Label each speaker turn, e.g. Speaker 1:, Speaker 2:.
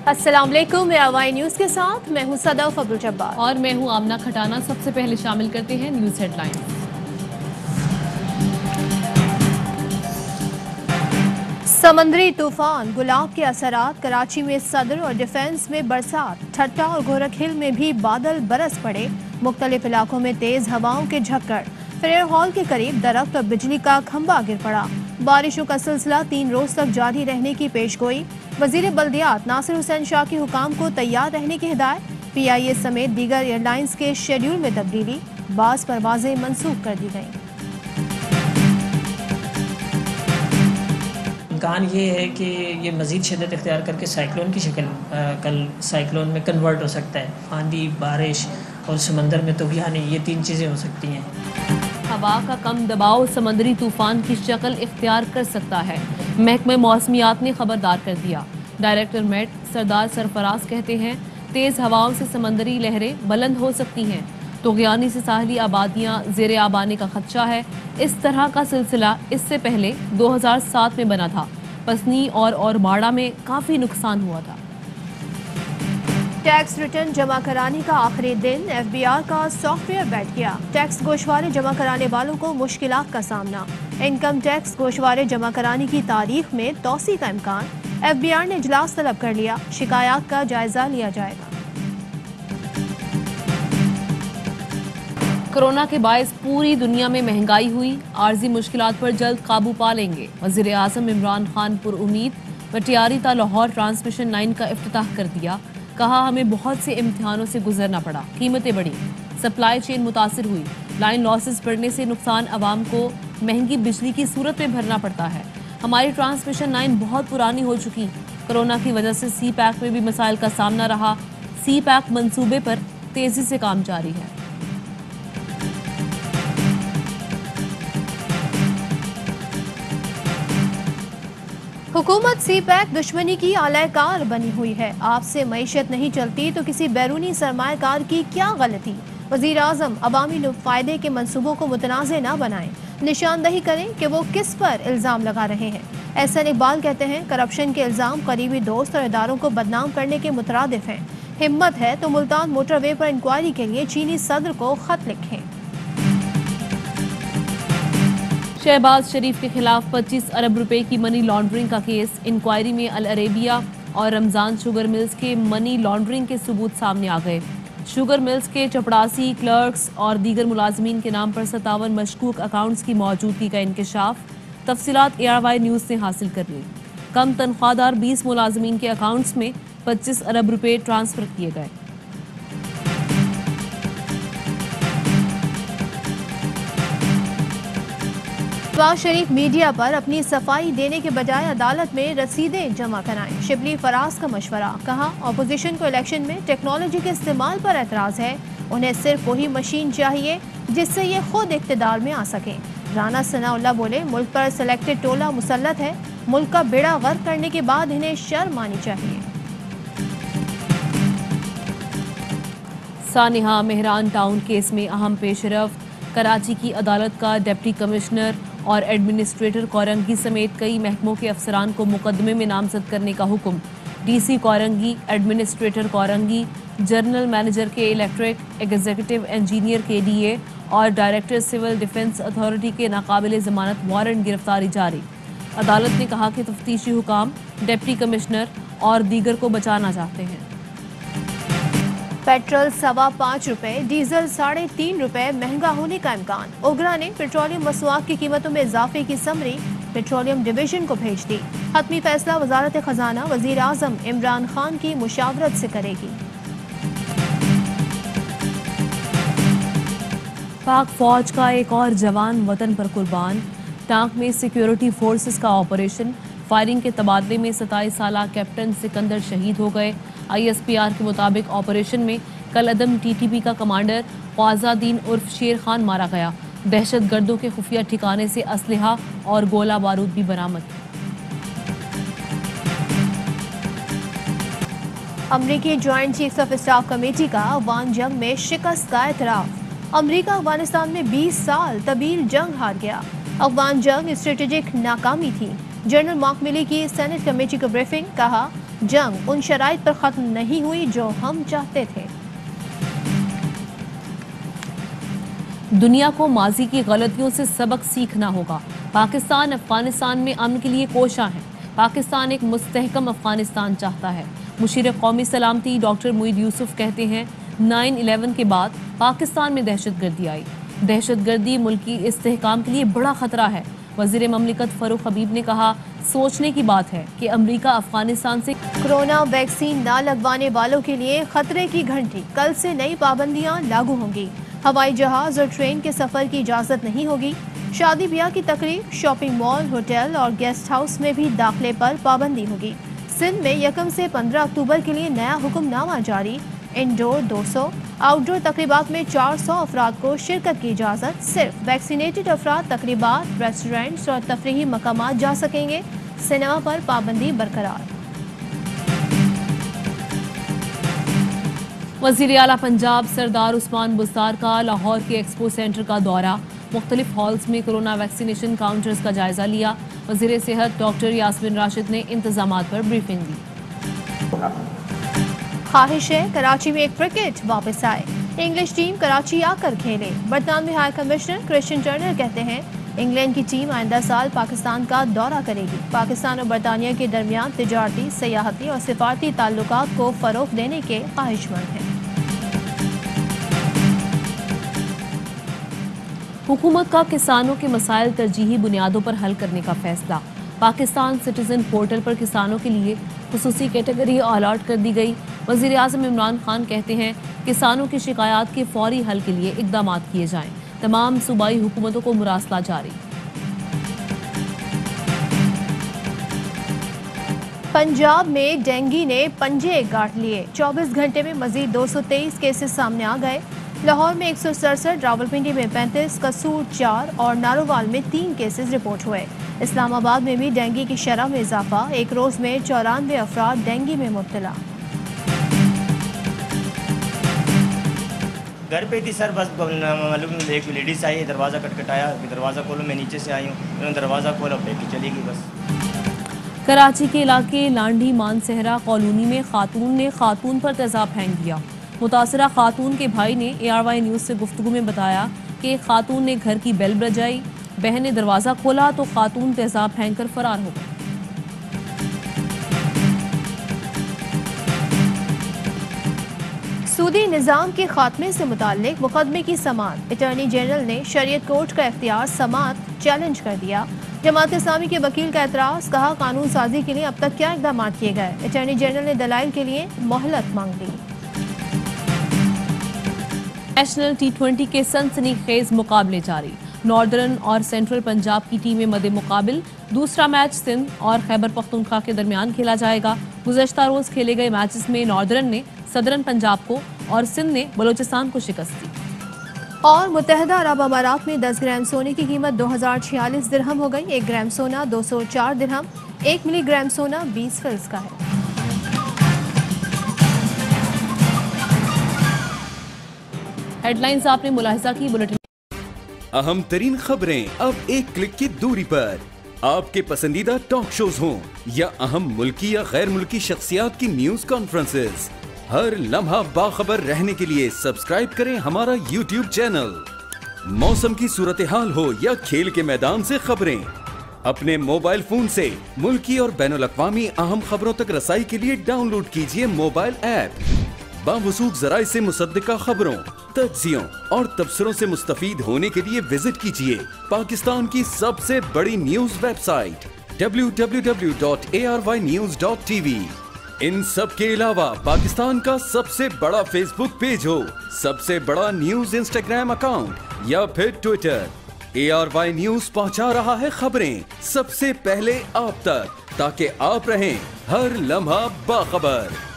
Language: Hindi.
Speaker 1: अस्सलाम वालेकुम, मेरा न्यूज़ के साथ मैं हूं सदफ अब्दुल जब्बार
Speaker 2: और मैं हूं आमना खटाना। सबसे पहले शामिल करते हैं न्यूज़ हेडलाइंस।
Speaker 1: समंदरी तूफान गुलाब के असरात, कराची में सदर और डिफेंस में बरसात, ठट्टा और गोरखहिल में भी बादल बरस पड़े, मुख्तलिफ इलाकों में तेज हवाओं के झक्कड़, फेयर हॉल के करीब दरख्त और बिजली का खंभा गिर पड़ा। बारिशों का सिलसिला 3 रोज तक जारी रहने की पेशगोई, वजीर बल्दियात नासिर हुसैन शाह की हुकाम को तैयार रहने की हिदायत। PIA समेत दीगर एयरलाइंस के शेड्यूल में तब्दीली, बास परवाजें मनसूख कर दी गईं।
Speaker 3: इम्कान ये है कि ये मज़ीद शिद्दत इख्तियार करके साइक्लोन की शक्ल कल साइक्लोन में कन्वर्ट हो सकता है। आंधी, बारिश और समंदर में तूफ़ान, ये 3 चीज़ें हो सकती हैं।
Speaker 2: हवा का कम दबाव समंदरी तूफान की शक्ल इख्तियार कर सकता है, महकमे मौसमियात ने खबरदार कर दिया। डायरेक्टर मेट सरदार सरफराज कहते हैं, तेज़ हवाओं से समंदरी लहरें बुलंद हो सकती हैं, तूग़यानी से साहली आबादियाँ ज़ेरे आब आने का खदशा है। इस तरह का सिलसिला इससे पहले 2007 में बना था। पसनी और माड़ा में काफ़ी नुकसान हुआ था।
Speaker 1: टैक्स रिटर्न जमा कराने का आखिरी दिन, FBR का सॉफ्टवेयर बैठ गया। टैक्स गोशवारे जमा कराने वालों को मुश्किलात का सामना, इनकम टैक्स गोशवारे जमा कराने की तारीख में तौसी का इम्कान। FBR ने इजलास तलब कर लिया, शिकायत का जायजा लिया जाएगा।
Speaker 2: कोरोना के बायस पूरी दुनिया में महंगाई हुई, आर्जी मुश्किलात पर जल्द काबू पा लेंगे। वज़ीर आज़म इमरान खान पुरुमीद बटियारी ता लाहौर ट्रांसमिशन लाइन का इफ्तिताह कर दिया। कहा, हमें बहुत से इम्तिहानों से गुजरना पड़ा, कीमतें बढ़ी, सप्लाई चेन मुतासिर हुई, लाइन लॉसेस बढ़ने से नुकसान आवाम को महंगी बिजली की सूरत में भरना पड़ता है। हमारी ट्रांसमिशन लाइन बहुत पुरानी हो चुकी, कोरोना की वजह से CPAC में भी मसाइल का सामना रहा। CPAC मंसूबे पर तेज़ी से काम जारी है।
Speaker 1: हुकूमत CPAC दुश्मनी की आलाकार बनी हुई है। आपसे मईशत नहीं चलती तो किसी बैरूनी सरमायाकार की क्या गलती। वज़ीर आज़म अवामी फ़ायदे के मंसूबों को मुतनाज़ न बनाएं, निशानदही करें कि वो किस पर इल्ज़ाम लगा रहे हैं। एहसन इकबाल कहते हैं, करप्शन के इल्ज़ाम करीबी दोस्त और इदारों को बदनाम करने के मुतरादिफ हैं। हिम्मत है तो मुल्तान मोटरवे पर इंक्वायरी के लिए चीनी सदर को खत लिखें।
Speaker 2: शहबाज शरीफ के खिलाफ 25 अरब रुपए की मनी लॉन्ड्रिंग का केस, इंक्वायरी में अल अरेबिया और रमजान शुगर मिल्स के मनी लॉन्ड्रिंग के सबूत सामने आ गए। शुगर मिल्स के चपड़ासी, क्लर्क्स और दीगर मुलाजमीन के नाम पर 57 मशकूक अकाउंट्स की मौजूदगी का इंकशाफ। तफसीलात ARY न्यूज़ ने हासिल कर ली। कम तनख्वाहदार 20 मुलाजमीन के अकाउंट्स में 25 अरब रुपए ट्रांसफर किए गए।
Speaker 1: शहबाज शरीफ मीडिया पर अपनी सफाई देने के बजाय अदालत में रसीदें जमा कराएं। शिबली फराज का मशवरा, कहा अपोजिशन को इलेक्शन में टेक्नोलॉजी के इस्तेमाल पर एतराज़ है, उन्हें सिर्फ वही मशीन चाहिए जिससे ये खुद इक़्तिदार में आ सकें। राना सनाउल्लाह बोले, मुल्क पर सेलेक्टेड टोला मुसल्लत है, मुल्क का बेड़ा गर्क करने के बाद इन्हें शर्म आनी चाहिए।
Speaker 2: सानिहा मेहरान टाउन केस में अहम पेशरफ्त, कराची की अदालत का डिप्टी कमिश्नर और एडमिनिस्ट्रेटर कोरंगी समेत कई महकमों के अफसरान को मुकदमे में नामजद करने का हुक्म। DC Korangi, administrator Korangi, general manager के इलेक्ट्रिक, एग्जीक्यूटिव इंजीनियर KDA और डायरेक्टर सिविल डिफेंस अथॉरिटी के नाकाबिले जमानत वारंट गिरफ्तारी जारी। अदालत ने कहा कि तफ्तीशी हुकाम डिप्टी कमिश्नर और दीगर को बचाना चाहते हैं।
Speaker 1: पेट्रोल 5.25 रुपए, डीजल 3.5 रुपए महंगा होने का इम्कान। ओगरा ने पेट्रोलियम मसनूआत की कीमतों में इजाफे की समरी पेट्रोलियम डिवीजन को भेज दी। हतमी फैसला वजारत खजाना वजीर आजम इमरान खान की मुशावरत से करेगी।
Speaker 2: पाक फौज का एक और जवान वतन पर कुर्बान, टांक में सिक्योरिटी फोर्सेस का ऑपरेशन, फायरिंग के तबादले में 27 साला कैप्टन सिकंदर शहीद हो गए। ISPR के मुताबिक ऑपरेशन में कल अदम TTP का कमांडर ख्वाजादीन उर्फ शेर खान मारा गया। दहशत गर्दों के खुफिया ठिकाने से असलहा और गोला बारूद भी बरामद।
Speaker 1: अमरीकी joint chiefs of staff committee का अफगान जंग में शिकस्त का एतराफ। अमरीका अफगानिस्तान में 20 साल तवील जंग हार गया। अफगान जंग स्ट्रेटेजिक नाकामी थी। जनरल मार्क मिली की सेनेट कमेटी को ब्रीफिंग, कहा जंग उन शराइत पर खत्म नहीं हुई जो हम चाहते थे।
Speaker 2: दुनिया को माजी की गलतियों से सबक सीखना होगा। पाकिस्तान अफगानिस्तान में अमन के लिए कोशा है। पाकिस्तान एक मुस्तहकम अफगानिस्तान चाहता है। मुशीर कौमी सलामती डॉक्टर मुईद यूसुफ कहते हैं 9/11 के बाद पाकिस्तान में दहशतगर्दी आई। दहशतगर्दी मुल्की इस्तेहकाम के लिए बड़ा खतरा है। वजीर ममलिकत फरूख हबीब ने कहा, सोचने की बात है कि अमेरिका अफगानिस्तान से
Speaker 1: कोरोना वैक्सीन न लगवाने वालों के लिए खतरे की घंटी। कल से नई पाबंदियां लागू होंगी। हवाई जहाज और ट्रेन के सफर की इजाजत नहीं होगी। शादी ब्याह की तकरीब, शॉपिंग मॉल, होटल और गेस्ट हाउस में भी दाखिले पर पाबंदी होगी। सिंध में 1 से 15 अक्टूबर के लिए नया हुक्मनामा जारी। इंडोर 200, आउटडोर तकरीबात में 400 अफराद को शिरकत की इजाज़त। सिर्फ वैक्सीनेटेड अफराद तकरीबात, रेस्टोरेंट्स और तफरीही मकामात जा सकेंगे। सिनेमा पर पाबंदी बरकरार।
Speaker 2: वज़ीर आला पंजाब सरदार उस्मान बुज़दार का लाहौर के एक्सपो सेंटर का दौरा। मुख्तलिफ हॉल्स में कोरोना वैक्सीनेशन काउंटर्स का जायजा लिया। वज़ीर सेहत डॉक्टर यास्मीन राशिद ने इंतजामात पर ब्रीफिंग दी।
Speaker 1: ख्वाहिश है कराची में एक क्रिकेट वापस आए। इंग्लिश टीम कराची आकर खेले। बरतानवी हाई कमिश्नर क्रिश्चियन टर्नर कहते हैं इंग्लैंड की टीम आइंदा साल पाकिस्तान का दौरा करेगी। पाकिस्तान और बरतानिया के दरमियान तिजारती, सयाहती और सिफारती ताल्लुकात को फरोग देने के ख्वाहिशमंद हैं।
Speaker 2: हुकूमत का किसानों के मसाइल तरजीही बुनियादों पर हल करने का फैसला। पाकिस्तान सिटीजन पोर्टल पर किसानों के लिए खुसूसी कैटेगरी अलॉट कर दी गई। वज़ीर आज़म इमरान खान कहते हैं किसानों की शिकायत के फौरी हल के लिए इक़दाम किए जाएं। तमाम सूबाई हुकूमतों को मुरासला जारी।
Speaker 1: पंजाब में डेंगू ने पंजे गांठ लिए। 24 घंटे में मजीद 223 केसेस सामने आ गए। लाहौर में 167, रावलपिंडी में 35, कसूर 4 और नारोवाल में 3 केसेस रिपोर्ट हुए। इस्लामाबाद में भी डेंगू की शरह में इजाफा। एक रोज में 94 अफराद डेंगू में मुब्तला।
Speaker 4: घर पे थी सर, बस मालूम एक लेडीज़ आई, दरवाज़ा खटखटाया, दरवाज़ा खोलो, मैं नीचे से आई हूँ, उन्होंने दरवाज़ा खोला, फेंक चली गई बस।
Speaker 2: कराची के इलाके लांडी मानसहरा कॉलोनी में खातून ने खातून पर तेज़ाब फेंक दिया। मुतासरा खातून के भाई ने ARY न्यूज़ से गुफ्तगू में बताया कि एक खातून ने घर की बेल बजाई, बहन ने दरवाज़ा खोला तो खातून तेज़ाब फेंक कर फरार हो गई।
Speaker 1: सूदी निज़ाम के खात्मे से मुताल्लिक मुकदमे की समाअत। अटॉर्नी जनरल ने शरीयत कोर्ट का इख्तियार समाअत चैलेंज कर दिया। जमात इस्लामी के वकील का एतराज़, कहा कानून साजी के लिए अब तक क्या इक़दाम किए गए। अटॉर्नी जनरल ने दलाइल के लिए मोहलत मांग ली।
Speaker 2: नेशनल T20 के सनसनीखेज मुकाबले जारी। नॉर्दर्न और सेंट्रल पंजाब की टीमें मदे मुकाबिल। दूसरा मैच सिंध और खैबर पख्तूनख्वा के दरमियान खेला जाएगा। गुज़श्ता रोज खेले गए मैचेस में नॉर्दर्न ने सदरन पंजाब को और सिंध ने बलोचिस्तान को शिकस्त दी।
Speaker 1: और मुत्तहदा अरब अमारात में 10 ग्राम सोने की कीमत 2046 दिरहम हो गई। 1 ग्राम सोना 204 दिरहम। 1 मिलीग्राम सोना 20 फिल्स का है।
Speaker 2: हेडलाइंस आपने मुलाहिजा की। बुलेटिन
Speaker 5: अहम तरीन खबरें अब एक क्लिक की दूरी पर। आपके पसंदीदा टॉक शोज हों या अहम मुल्की या गैर मुल्की शख्सियात की न्यूज कॉन्फ्रेंसेस, हर लम्हा बाखबर रहने के लिए सब्सक्राइब करें हमारा YouTube चैनल। मौसम की सूरत हाल हो या खेल के मैदान से खबरें, अपने मोबाइल फोन से मुल्की और बैनुल अक़वामी अहम खबरों तक रसाई के लिए डाउनलोड कीजिए मोबाइल ऐप। बावसूख ज़राए से मुसद्दिका खबरों, तज्ज़ियों और तबसरों से मुस्तफ़ीद होने के लिए विजिट कीजिए पाकिस्तान की सबसे बड़ी न्यूज वेबसाइट www.arYnews.tv। इन सब के अलावा पाकिस्तान का सबसे बड़ा फेसबुक पेज हो, सबसे बड़ा न्यूज इंस्टाग्राम अकाउंट या फिर ट्विटर, ARY न्यूज पहुंचा रहा है खबरें सबसे पहले आप तक, ताकि आप रहें हर लम्हा बाखबर।